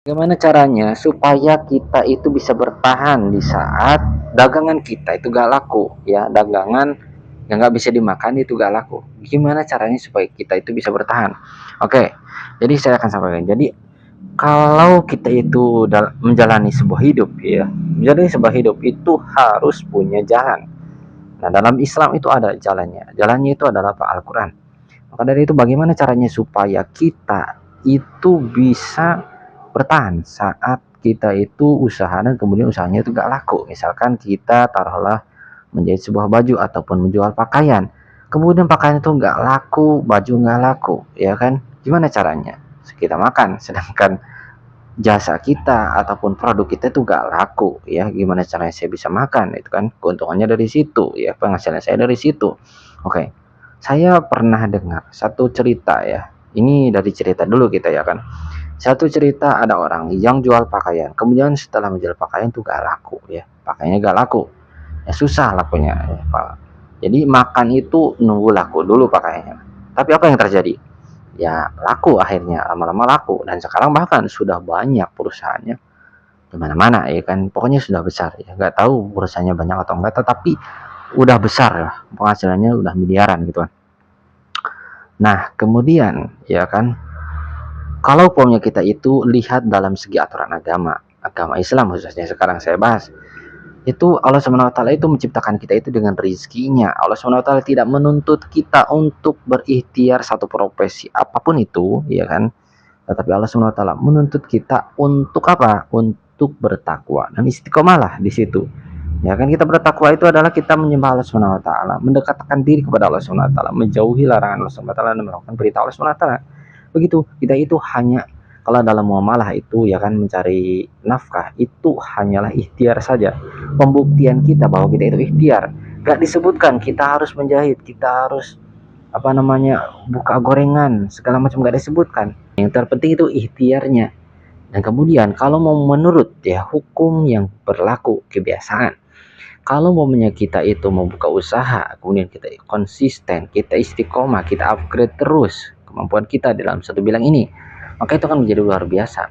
Bagaimana caranya supaya kita itu bisa bertahan di saat dagangan kita itu gak laku, ya, dagangan yang nggak bisa dimakan itu gak laku. Gimana caranya supaya kita itu bisa bertahan? Oke, jadi saya akan sampaikan. Jadi kalau kita itu menjalani sebuah hidup, ya, menjalani sebuah hidup itu harus punya jalan. Nah, dalam Islam itu ada jalannya. Jalannya itu adalah Al-Quran. Maka dari itu bagaimana caranya supaya kita itu bisa bertahan saat kita itu usaha dan kemudian usahanya itu gak laku. Misalkan kita taruhlah menjahit sebuah baju ataupun menjual pakaian. Kemudian pakaian itu gak laku, baju gak laku, ya kan? Gimana caranya? Kita makan, sedangkan jasa kita ataupun produk kita itu gak laku, ya. Gimana caranya saya bisa makan? Itu kan keuntungannya dari situ, ya. Penghasilan saya dari situ. Oke. Saya pernah dengar satu cerita, ya. Ini dari cerita dulu kita, ya kan. Satu cerita ada orang yang jual pakaian. Kemudian setelah menjual pakaian itu gak laku, ya. Pakaiannya gak laku. Ya susah lakunya, ya, Pak. Jadi makan itu nunggu laku dulu pakaiannya. Tapi apa yang terjadi? Ya laku, akhirnya lama-lama laku, dan sekarang bahkan sudah banyak perusahaannya di mana-mana, ya kan. Pokoknya sudah besar, ya. Nggak tahu perusahaannya banyak atau enggak, tetapi udah besar lah, penghasilannya udah miliaran gitu kan. Nah kemudian, ya kan, kalau umpamanya kita itu lihat dalam segi aturan agama Islam khususnya sekarang saya bahas, itu Allah SWT itu menciptakan kita itu dengan rezekinya. Allah SWT tidak menuntut kita untuk berikhtiar satu profesi apapun itu, ya kan. Tetapi Allah SWT menuntut kita untuk apa? Untuk bertakwa dan istiqomalah di situ. Ya kan, kita bertakwa itu adalah kita menyembah Allah SWT, mendekatkan diri kepada Allah SWT, menjauhi larangan Allah SWT dan melakukan perintah Allah SWT. Begitu, kita itu hanya, kalau dalam muamalah itu, ya kan, mencari nafkah itu hanyalah ikhtiar saja. Pembuktian kita bahwa kita itu ikhtiar. Gak disebutkan kita harus menjahit, kita harus apa namanya buka gorengan segala macam, gak disebutkan. Yang terpenting itu ikhtiarnya. Dan kemudian kalau mau menurut ya hukum yang berlaku kebiasaan, kalau momennya kita itu mau buka usaha, kemudian kita konsisten, kita istiqomah, kita upgrade terus kemampuan kita dalam satu bidang ini, maka itu akan menjadi luar biasa.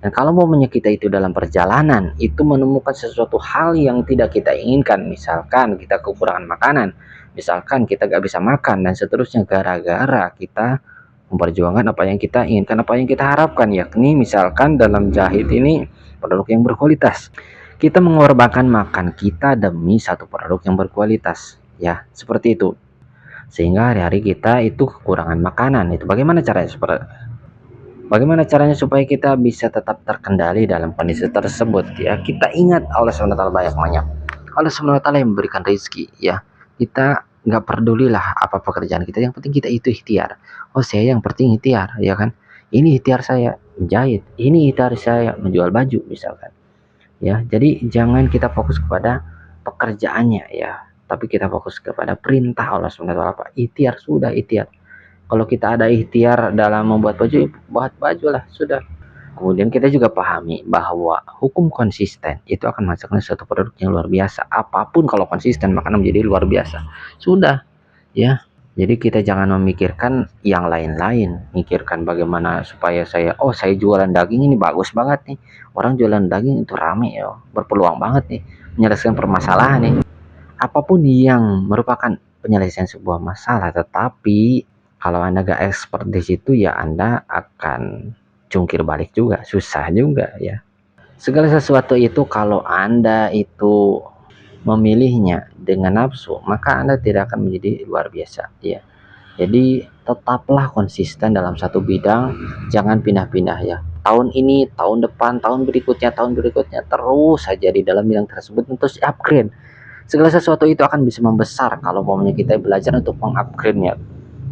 Dan kalau momennya kita itu dalam perjalanan itu menemukan sesuatu hal yang tidak kita inginkan, misalkan kita kekurangan makanan, misalkan kita gak bisa makan dan seterusnya, gara-gara kita memperjuangkan apa yang kita inginkan, apa yang kita harapkan, yakni misalkan dalam jahit ini produk yang berkualitas, kita mengorbankan makan kita demi satu produk yang berkualitas, ya seperti itu. Sehingga hari-hari kita itu kekurangan makanan. Itu bagaimana caranya supaya kita bisa tetap terkendali dalam kondisi tersebut, ya. Kita ingat Allah SWT banyak-banyak. Allah SWT yang memberikan rezeki, ya. Kita nggak pedulilah apa pekerjaan kita, yang penting kita itu ikhtiar. Oh saya yang penting ikhtiar, ya kan. Ini ikhtiar saya menjahit, ini ikhtiar saya menjual baju misalkan, ya. Jadi jangan kita fokus kepada pekerjaannya, ya, tapi kita fokus kepada perintah Allah SWT. Ikhtiar, sudah ikhtiar. Kalau kita ada ikhtiar dalam membuat baju, buat baju lah, sudah. Kemudian kita juga pahami bahwa hukum konsisten itu akan menghasilkan suatu produk yang luar biasa. Apapun kalau konsisten maka menjadi luar biasa. Sudah, ya. Jadi kita jangan memikirkan yang lain-lain, mikirkan bagaimana supaya saya jualan daging ini bagus banget nih. Orang jualan daging itu rame ya, berpeluang banget nih menyelesaikan permasalahan nih. Apapun yang merupakan penyelesaian sebuah masalah, tetapi kalau Anda gak expert di situ, ya Anda akan jungkir balik juga, susah juga, ya. Segala sesuatu itu kalau Anda itu memilihnya dengan nafsu, maka Anda tidak akan menjadi luar biasa, ya. Jadi tetaplah konsisten dalam satu bidang, jangan pindah-pindah, ya. Tahun ini, tahun depan, tahun berikutnya terus saja di dalam bidang tersebut untuk upgrade. Segala sesuatu itu akan bisa membesar kalau momennya kita belajar untuk mengupgrade-nya,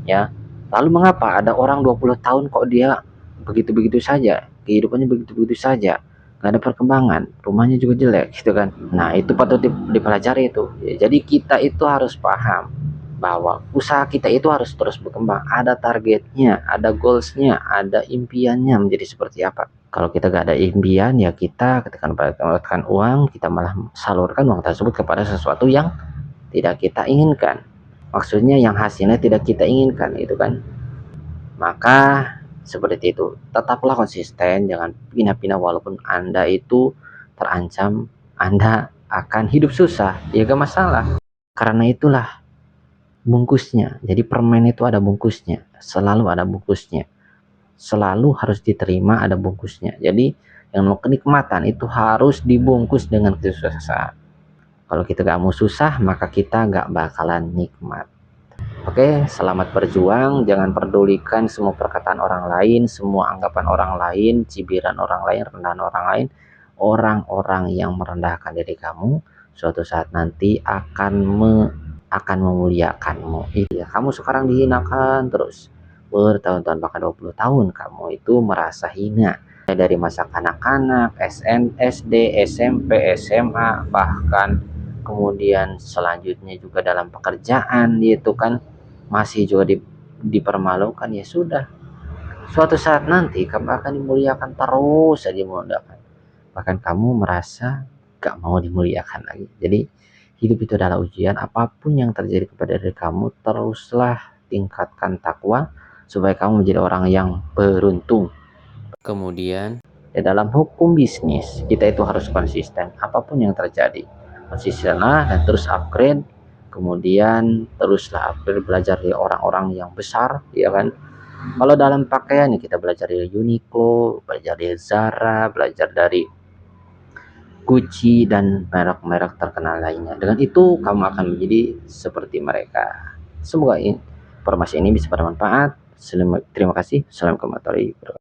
ya. Lalu mengapa ada orang 20 tahun kok dia begitu-begitu saja, kehidupannya begitu-begitu saja, nggak ada perkembangan, rumahnya juga jelek gitu kan. Nah itu patut dipelajari itu, ya. Jadi kita itu harus paham bahwa usaha kita itu harus terus berkembang, ada targetnya, ada goalsnya, ada impiannya menjadi seperti apa. Kalau kita gak ada impian, ya kita ketika mendapatkan uang, kita malah salurkan uang tersebut kepada sesuatu yang tidak kita inginkan. Maksudnya yang hasilnya tidak kita inginkan, itu kan. Maka seperti itu. Tetaplah konsisten, jangan pindah-pindah walaupun Anda itu terancam Anda akan hidup susah, ya gak masalah. Karena itulah bungkusnya. Jadi permen itu ada bungkusnya, selalu ada bungkusnya. Selalu harus diterima ada bungkusnya. Jadi yang mau kenikmatan itu harus dibungkus dengan kesusahan. Kalau kita gak mau susah, maka kita gak bakalan nikmat. Oke, selamat berjuang. Jangan pedulikan semua perkataan orang lain, semua anggapan orang lain, cibiran orang lain, rendahan orang lain. Orang-orang yang merendahkan diri kamu suatu saat nanti akan memuliakanmu. Iya, kamu sekarang dihinakan terus bertahun-tahun, bahkan 20 tahun kamu itu merasa hina. Dari masa kanak-kanak, SD, SMP, SMA, bahkan kemudian selanjutnya juga dalam pekerjaan itu kan masih juga dipermalukan. Ya sudah, suatu saat nanti kamu akan dimuliakan, terus saja dimuliakan, bahkan kamu merasa gak mau dimuliakan lagi. Jadi hidup itu adalah ujian. Apapun yang terjadi kepada diri kamu, teruslah tingkatkan takwa supaya kamu menjadi orang yang beruntung. Kemudian dalam hukum bisnis kita itu harus konsisten apapun yang terjadi. Konsistenlah dan terus upgrade. Kemudian teruslah upgrade, belajar dari orang-orang yang besar, ya kan. Kalau dalam pakaian ya kita belajar dari Uniqlo, belajar dari Zara, belajar dari Gucci dan merek-merek terkenal lainnya. Dengan itu kamu akan menjadi seperti mereka. Semoga informasi ini bisa bermanfaat. Terima kasih. Assalamualaikum warahmatullahi wabarakatuh.